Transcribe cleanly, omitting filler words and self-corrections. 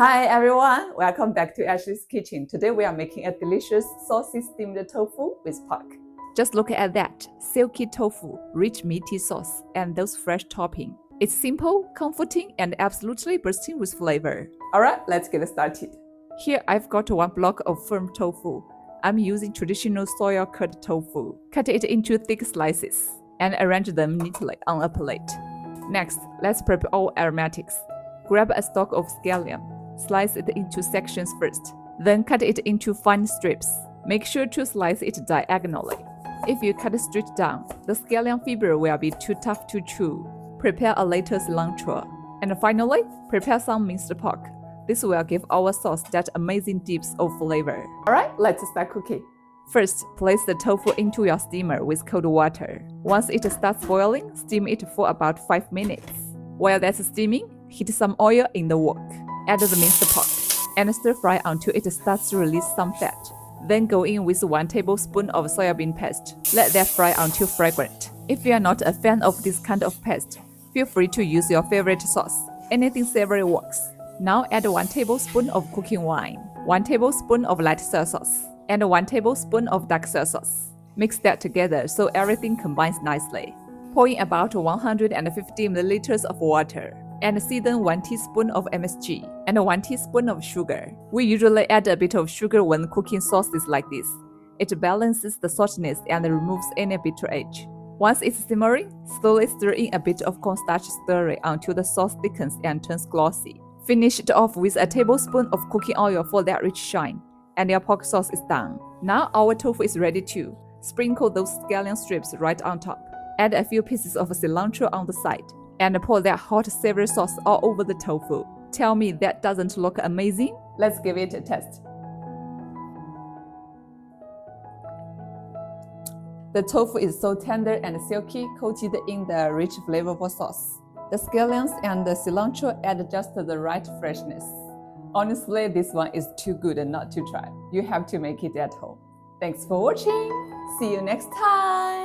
Hi everyone, welcome back to Ashley's Kitchen. Today we are making a delicious saucy steamed tofu with pork. Just look at that, silky tofu, rich meaty sauce, and those fresh topping. It's simple, comforting, and absolutely bursting with flavor. Alright, let's get started. Here I've got one block of firm tofu. I'm using traditional soya cut tofu. Cut it into thick slices and arrange them neatly on a plate. Next, let's prep all aromatics. Grab a stalk of scallion. Slice it into sections first, then cut it into fine strips. Make sure to slice it diagonally. If you cut straight down, the scallion fiber will be too tough to chew. Prepare a little cilantro. And finally, prepare some minced pork. This will give our sauce that amazing dips of flavor. Alright, let's start cooking. First, place the tofu into your steamer with cold water. Once it starts boiling, steam it for about 5 minutes. While that's steaming, heat some oil in the wok. Add the minced pork and stir fry until it starts to release some fat. Then go in with 1 tablespoon of soybean paste. Let that fry until fragrant. If you are not a fan of this kind of paste, feel free to use your favorite sauce. Anything savory works. Now add 1 tablespoon of cooking wine, 1 tablespoon of light soy sauce, and 1 tablespoon of dark soy sauce. Mix that together so everything combines nicely. Pour in about 150 milliliters of water and season 1 teaspoon of MSG and 1 teaspoon of sugar. We usually add a bit of sugar when cooking sauces like this. It balances the saltiness and removes any bitter edge. Once it's simmering, slowly stir in a bit of cornstarch slurry until the sauce thickens and turns glossy. Finish it off with a tablespoon of cooking oil for that rich shine, and your pork sauce is done. Now our tofu is ready too. Sprinkle those scallion strips right on top. Add a few pieces of cilantro on the side, and pour that hot savory sauce all over the tofu. Tell me that doesn't look amazing? Let's give it a test. The tofu is so tender and silky, coated in the rich flavorful sauce. The scallions and the cilantro add just the right freshness. Honestly, this one is too good not to try. You have to make it at home. Thanks for watching. See you next time.